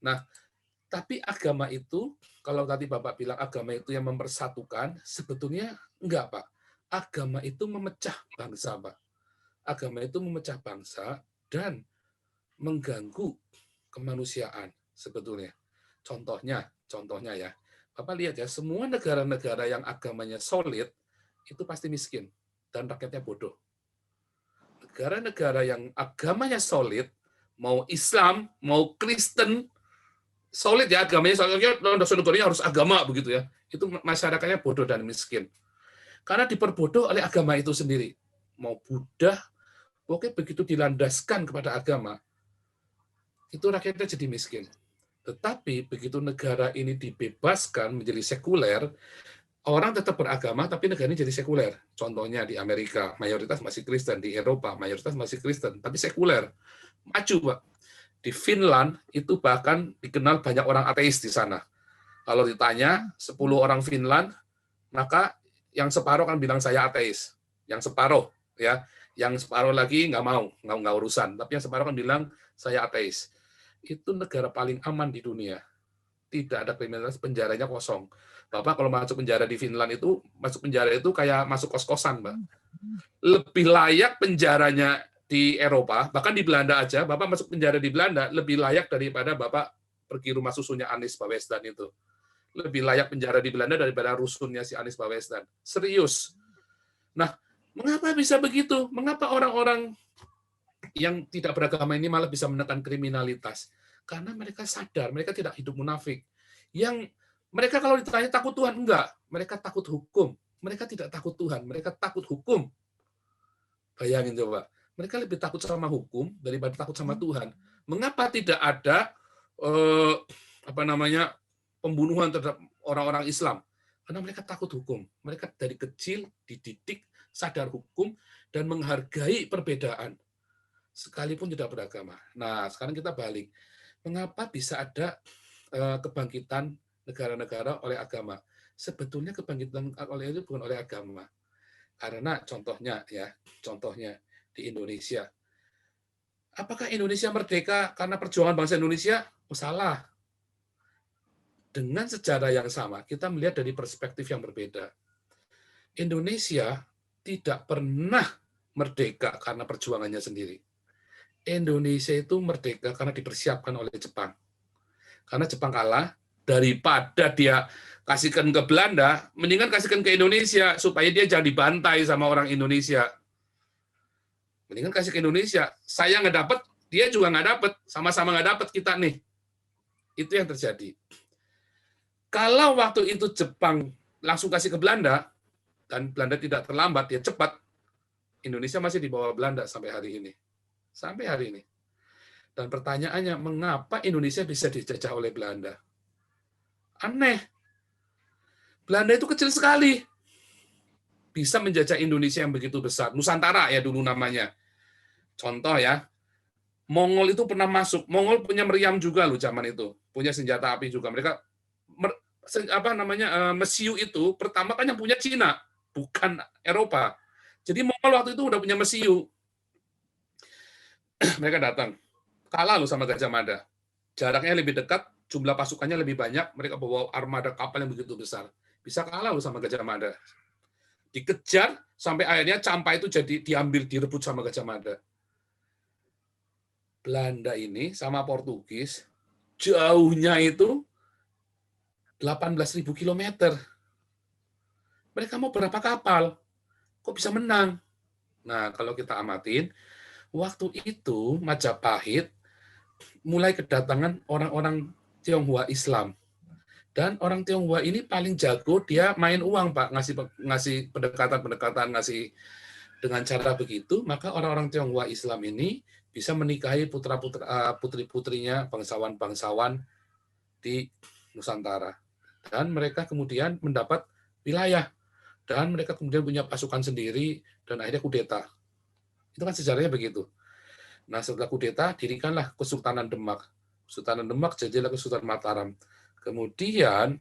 Nah, tapi agama itu, kalau tadi Bapak bilang agama itu yang mempersatukan, sebetulnya enggak, Pak. Agama itu memecah bangsa, Pak. Agama itu memecah bangsa dan mengganggu kemanusiaan sebetulnya. Contohnya ya, Bapak lihat ya, semua negara-negara yang agamanya solid itu pasti miskin dan rakyatnya bodoh. Negara-negara yang agamanya solid, mau Islam, mau Kristen, solid ya agamanya, soalnya dosen-dosennya harus agama begitu ya. Itu masyarakatnya bodoh dan miskin. Karena diperbodoh oleh agama itu sendiri. Mau Buddha, pokoknya begitu dilandaskan kepada agama, itu rakyatnya jadi miskin. Tetapi begitu negara ini dibebaskan menjadi sekuler, orang tetap beragama, tapi negara ini jadi sekuler. Contohnya di Amerika, mayoritas masih Kristen. Di Eropa, mayoritas masih Kristen, tapi sekuler. Maju, Pak. Di Finland, itu bahkan dikenal banyak orang ateis di sana. Kalau ditanya 10 orang Finland, maka yang separuh kan bilang saya ateis. Yang separuh, ya. Yang separuh lagi nggak urusan. Tapi yang separuh kan bilang saya ateis. Itu negara paling aman di dunia. Tidak ada kriminalitas, penjaranya kosong. Bapak kalau masuk penjara di Finland itu, masuk penjara itu kayak masuk kos-kosan, Mbak. Lebih layak penjaranya di Eropa, bahkan di Belanda aja, Bapak masuk penjara di Belanda, lebih layak daripada Bapak pergi rumah susunya Anies Baswedan itu. Lebih layak penjara di Belanda daripada rusunnya si Anies Baswedan. Serius. Nah, mengapa bisa begitu? Mengapa orang-orang yang tidak beragama ini malah bisa menekan kriminalitas? Karena mereka sadar, mereka tidak hidup munafik. Yang mereka kalau ditanya takut Tuhan, enggak. Mereka takut hukum. Mereka tidak takut Tuhan, mereka takut hukum. Bayangin coba. Mereka lebih takut sama hukum daripada takut sama Tuhan. Mengapa tidak ada pembunuhan terhadap orang-orang Islam? Karena mereka takut hukum. Mereka dari kecil dididik sadar hukum dan menghargai perbedaan sekalipun tidak beragama. Nah, sekarang kita balik. Mengapa bisa ada kebangkitan negara-negara oleh agama? Sebetulnya kebangkitan oleh itu bukan oleh agama. Karena contohnya di Indonesia. Apakah Indonesia merdeka karena perjuangan bangsa Indonesia? Oh, salah. Dengan sejarah yang sama, kita melihat dari perspektif yang berbeda. Indonesia tidak pernah merdeka karena perjuangannya sendiri. Indonesia itu merdeka karena dipersiapkan oleh Jepang. Karena Jepang kalah, daripada dia kasihkan ke Belanda, mendingan kasihkan ke Indonesia supaya dia jangan dibantai sama orang Indonesia. Mendingan kasih ke Indonesia. Saya nggak dapat, dia juga nggak dapat, sama-sama nggak dapat kita nih. Itu yang terjadi. Kalau waktu itu Jepang langsung kasih ke Belanda, dan Belanda tidak terlambat, dia cepat, Indonesia masih di bawah Belanda sampai hari ini. Sampai hari ini. Dan pertanyaannya, mengapa Indonesia bisa dijajah oleh Belanda? Aneh. Belanda itu kecil sekali. Bisa menjajah Indonesia yang begitu besar. Nusantara ya dulu namanya. Contoh ya, Mongol itu pernah masuk. Mongol punya meriam juga loh zaman itu. Punya senjata api juga. Mereka Mesiu itu pertama kan yang punya Cina, bukan Eropa. Jadi Mongol waktu itu udah punya Mesiu. Mereka datang. Kalah loh sama Gajah Mada. Jaraknya lebih dekat, jumlah pasukannya lebih banyak, mereka bawa armada kapal yang begitu besar. Bisa kalah loh sama Gajah Mada. Dikejar, sampai akhirnya Campa itu jadi diambil, direbut sama Gajah Mada. Belanda ini sama Portugis, jauhnya itu 18.000 kilometer. Mereka mau berapa kapal? Kok bisa menang? Nah, kalau kita amatin, waktu itu Majapahit mulai kedatangan orang-orang Tionghoa Islam. Dan orang Tionghoa ini paling jago, dia main uang, Pak, ngasih pendekatan, ngasih dengan cara begitu, maka orang-orang Tionghoa Islam ini bisa menikahi putri-putrinya bangsawan-bangsawan di Nusantara. Dan mereka kemudian mendapat wilayah, dan mereka kemudian punya pasukan sendiri, dan akhirnya kudeta. Itu kan sejarahnya begitu. Nah, setelah kudeta, dirikanlah Kesultanan Demak. Kesultanan Demak jadilah Kesultanan Mataram. Kemudian,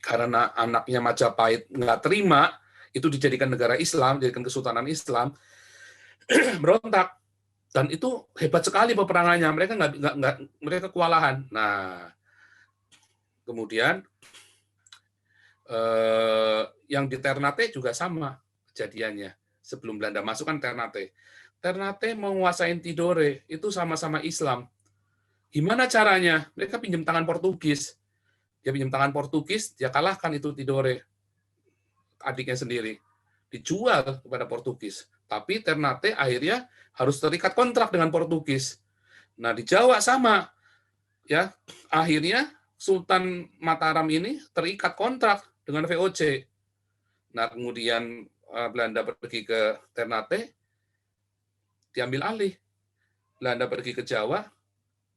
karena anaknya Majapahit nggak terima, itu dijadikan negara Islam, dijadikan Kesultanan Islam, berontak. Dan itu hebat sekali peperangannya. Mereka kewalahan. Nah, kemudian yang di Ternate juga sama kejadiannya. Sebelum Belanda masuk kan Ternate. Ternate menguasain Tidore, itu sama-sama Islam. Gimana caranya? Mereka pinjam tangan Portugis. Dia pinjam tangan Portugis, dia kalahkan itu Tidore, adiknya sendiri. Dijual kepada Portugis. Tapi Ternate akhirnya harus terikat kontrak dengan Portugis. Nah, di Jawa sama. Ya, akhirnya Sultan Mataram ini terikat kontrak dengan VOC. Nah, kemudian Belanda pergi ke Ternate, diambil alih. Belanda pergi ke Jawa,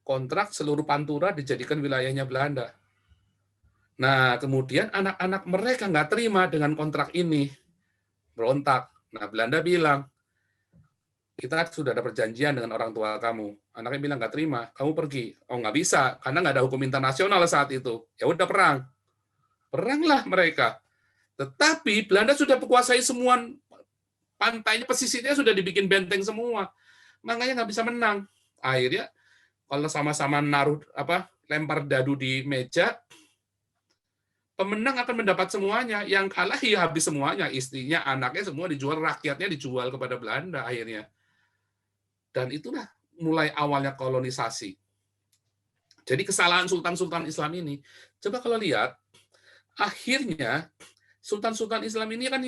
kontrak seluruh Pantura dijadikan wilayahnya Belanda. Nah, kemudian anak-anak mereka nggak terima dengan kontrak ini, berontak. Nah, Belanda bilang, kita sudah ada perjanjian dengan orang tua kamu. Anaknya bilang nggak terima, kamu pergi. Oh, nggak bisa, karena nggak ada hukum internasional saat itu. Ya udah perang. Peranglah mereka. Tetapi Belanda sudah menguasai semua pantainya, pesisirnya sudah dibikin benteng semua. Makanya nggak bisa menang. Akhirnya kalau sama-sama lempar dadu di meja, pemenang akan mendapat semuanya. Yang kalah ya habis semuanya. Istrinya, anaknya semua dijual, rakyatnya dijual kepada Belanda akhirnya. Dan itulah mulai awalnya kolonisasi. Jadi kesalahan sultan-sultan Islam ini, coba kalau lihat, akhirnya sultan-sultan Islam ini kan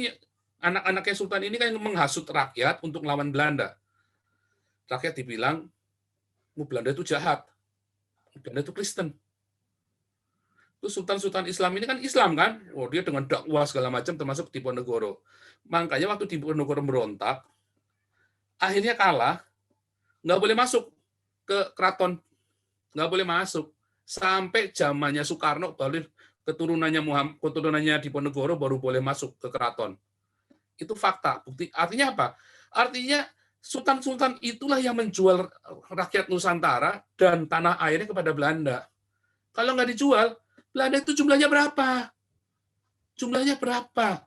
anak-anaknya sultan ini kan menghasut rakyat untuk melawan Belanda. Rakyat dibilang, Belanda itu jahat, Belanda itu Kristen. Terus sultan-sultan Islam ini kan Islam kan, dia dengan dakwah segala macam termasuk Diponegoro. Makanya waktu Diponegoro berontak, akhirnya kalah, nggak boleh masuk ke keraton, nggak boleh masuk sampai zamannya Soekarno, baru keturunannya Diponegoro baru boleh masuk ke keraton. Itu fakta. Bukti. Artinya apa? Artinya sultan-sultan itulah yang menjual rakyat Nusantara dan tanah airnya kepada Belanda. Kalau nggak dijual, Belanda itu jumlahnya berapa? Jumlahnya berapa?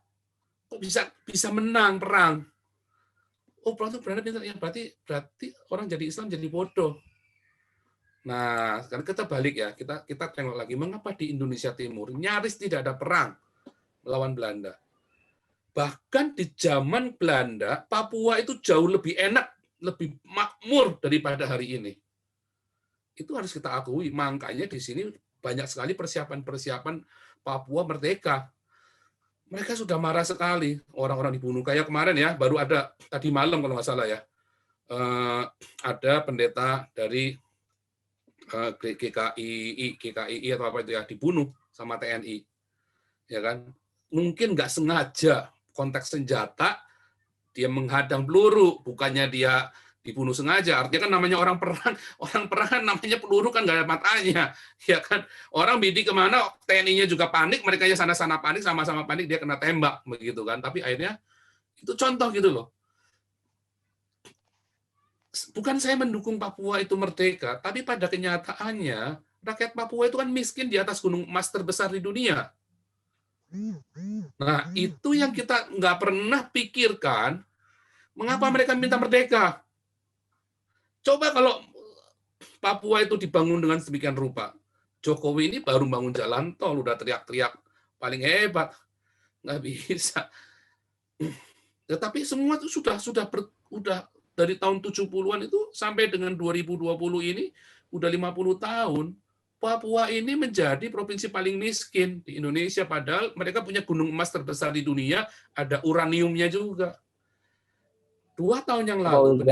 Kok bisa menang perang? Oh, perang itu Belanda pintar. Ya, berarti orang jadi Islam jadi bodoh. Nah, sekarang kita balik ya, kita tengok lagi, mengapa di Indonesia Timur nyaris tidak ada perang melawan Belanda. Bahkan di zaman Belanda, Papua itu jauh lebih enak, lebih makmur daripada hari ini. Itu harus kita akui. Makanya di sini banyak sekali persiapan-persiapan Papua merdeka. Mereka sudah marah sekali, orang-orang dibunuh. Kayak kemarin ya, baru ada tadi malam kalau nggak salah ya, ada pendeta dari GKI atau apa itu ya, dibunuh sama TNI. Ya kan? Mungkin nggak sengaja konteks senjata, dia menghadang peluru, bukannya dia dibunuh sengaja. Artinya kan namanya orang perang namanya peluru kan nggak ada matanya, ya kan? Orang bidik kemana, TNI-nya juga panik, mereka ya sana-sana panik, sama-sama panik, dia kena tembak, begitu kan? Tapi akhirnya itu contoh gitu loh. Bukan saya mendukung Papua itu merdeka, tapi pada kenyataannya rakyat Papua itu kan miskin di atas gunung emas terbesar di dunia. Nah, itu yang kita nggak pernah pikirkan, mengapa mereka minta merdeka. Coba kalau Papua itu dibangun dengan sedemikian rupa. Jokowi ini baru bangun jalan tol, udah teriak-teriak paling hebat. Nggak bisa. Tetapi semua itu udah dari tahun 70-an itu sampai dengan 2020 ini, udah 50 tahun, Papua ini menjadi provinsi paling miskin di Indonesia, padahal mereka punya gunung emas terbesar di dunia, ada uraniumnya juga. 2 tahun yang lalu,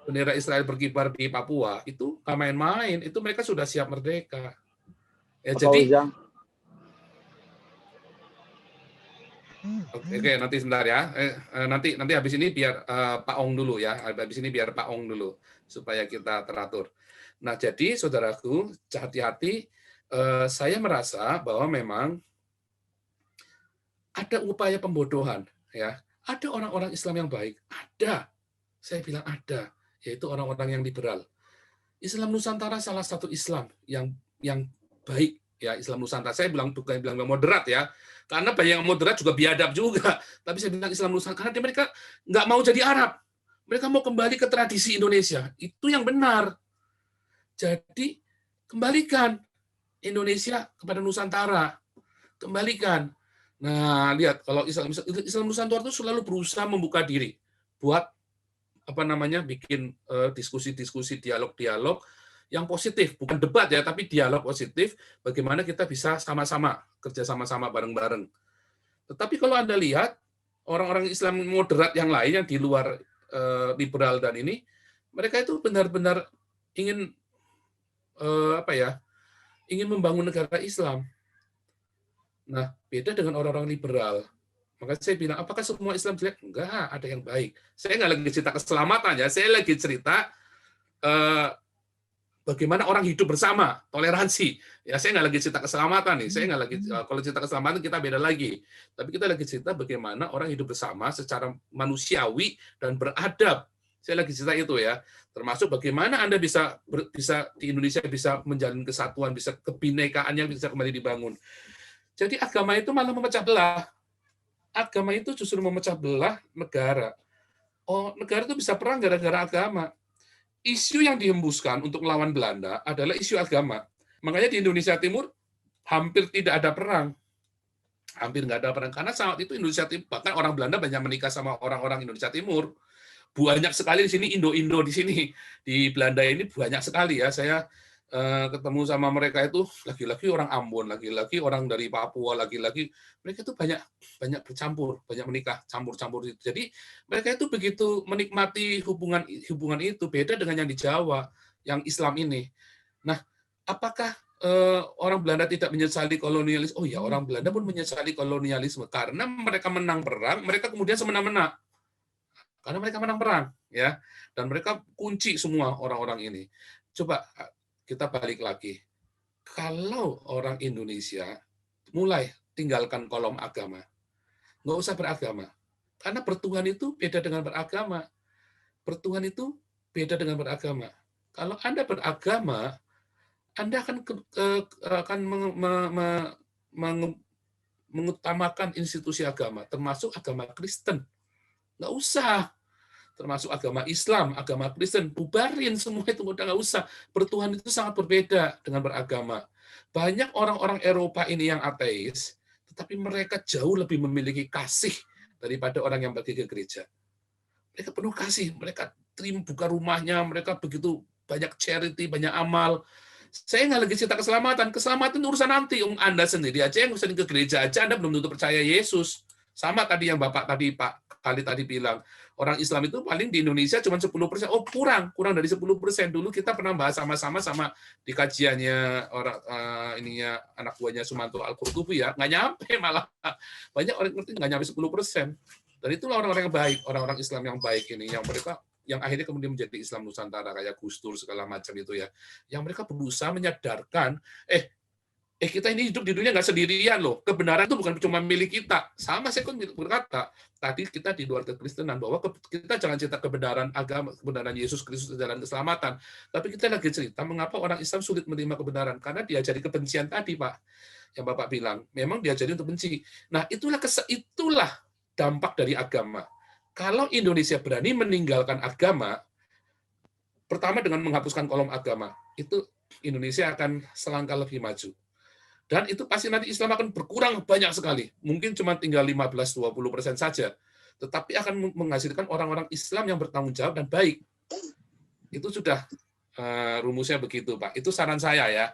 bendera Israel berkibar di Papua, itu nggak main-main, itu mereka sudah siap merdeka. Ya, jadi, Oke, nanti sebentar ya. Nanti habis ini biar Pak Ong dulu ya. Habis ini biar Pak Ong dulu supaya kita teratur. Nah, jadi saudaraku, hati-hati. Saya merasa bahwa memang ada upaya pembodohan, ya. Ada orang-orang Islam yang baik, ada. Saya bilang ada, yaitu orang-orang yang liberal. Islam Nusantara salah satu Islam yang baik, ya. Islam Nusantara. Saya bukan bilang moderat ya. Karena banyak yang moderat juga biadab juga. Tapi saya bilang Islam Nusantara, karena mereka nggak mau jadi Arab. Mereka mau kembali ke tradisi Indonesia. Itu yang benar. Jadi, kembalikan Indonesia kepada Nusantara. Kembalikan. Nah, lihat, kalau Islam Nusantara itu selalu berusaha membuka diri buat bikin diskusi-diskusi, dialog-dialog yang positif, bukan debat ya, tapi dialog positif, bagaimana kita bisa sama-sama, kerja sama-sama bareng-bareng. Tetapi kalau Anda lihat, orang-orang Islam moderat yang lain, yang di luar liberal dan ini, mereka itu benar-benar ingin ingin membangun negara Islam. Nah, beda dengan orang-orang liberal. Maka saya bilang, apakah semua Islam jelek? Enggak, ada yang baik. Saya nggak lagi cerita keselamatan ya, saya lagi cerita bagaimana orang hidup bersama, toleransi. Ya, saya nggak lagi cerita keselamatan nih. Saya nggak lagi, kalau cerita keselamatan kita beda lagi. Tapi kita lagi cerita bagaimana orang hidup bersama secara manusiawi dan beradab. Saya lagi cerita itu ya. Termasuk bagaimana Anda bisa di Indonesia bisa menjalin kesatuan, bisa kebinekaan yang bisa kembali dibangun. Jadi agama itu malah memecah belah. Agama itu justru memecah belah negara. Oh, negara itu bisa perang gara-gara agama. Isu yang dihembuskan untuk melawan Belanda adalah isu agama. Makanya di Indonesia Timur hampir tidak ada perang. Hampir nggak ada perang. Karena saat itu Indonesia Timur, bahkan orang Belanda banyak menikah sama orang-orang Indonesia Timur. Banyak sekali di sini, Indo-Indo di sini. Di Belanda ini banyak sekali ya. Saya ketemu sama mereka itu laki-laki orang Ambon, laki-laki orang dari Papua, laki-laki mereka itu banyak bercampur, banyak menikah, campur-campur itu. Jadi mereka itu begitu menikmati hubungan itu, beda dengan yang di Jawa, yang Islam ini. Nah, apakah orang Belanda tidak menyesali kolonialisme? Oh ya, orang Belanda pun menyesali kolonialisme karena mereka menang perang, mereka kemudian semena-mena. Karena mereka menang perang, ya, dan mereka kunci semua orang-orang ini. Coba kita balik lagi. Kalau orang Indonesia mulai tinggalkan kolom agama, nggak usah beragama. Karena bertuhan itu beda dengan beragama. Bertuhan itu beda dengan beragama. Kalau Anda beragama, Anda akan mengutamakan institusi agama, termasuk agama Kristen. Nggak usah. Termasuk agama Islam, agama Kristen, bubarin semua itu, udah nggak usah. Bertuhan itu sangat berbeda dengan beragama. Banyak orang-orang Eropa ini yang ateis, tetapi mereka jauh lebih memiliki kasih daripada orang yang pergi ke gereja. Mereka penuh kasih, mereka terima buka rumahnya, mereka begitu banyak charity, banyak amal. Saya nggak lagi cerita keselamatan. Keselamatan urusan nanti. Anda sendiri aja yang sering ke gereja aja, Anda belum tentu percaya Yesus. Sama tadi yang Bapak tadi, Pak Khalid tadi bilang, orang Islam itu paling di Indonesia cuma 10%. Oh, kurang dari 10%. Dulu kita pernah bahas sama-sama di kajiannya orang anak buahnya Sumanto Al-Qurtubi ya, nggak nyampe malah. Banyak orang ngerti nggak nyampe 10%. Dan itulah orang-orang yang baik, orang-orang Islam yang baik ini, yang akhirnya kemudian menjadi Islam Nusantara kayak Gus Dur segala macam itu ya. Yang mereka berusaha menyadarkan, kita ini hidup di dunia nggak sendirian loh. Kebenaran itu bukan cuma milik kita. Sama saya kan berkata, tadi kita di luar kekristenan, bahwa kita jangan cerita kebenaran agama, kebenaran Yesus Kristus jalan keselamatan. Tapi kita lagi cerita mengapa orang Islam sulit menerima kebenaran. Karena diajari kebencian tadi, Pak. Yang Bapak bilang, memang diajari untuk benci. Nah, itulah dampak dari agama. Kalau Indonesia berani meninggalkan agama, pertama dengan menghapuskan kolom agama, itu Indonesia akan selangkah lebih maju. Dan itu pasti nanti Islam akan berkurang banyak sekali. Mungkin cuma tinggal 15-20% saja. Tetapi akan menghasilkan orang-orang Islam yang bertanggung jawab dan baik. Itu sudah rumusnya begitu, Pak. Itu saran saya ya.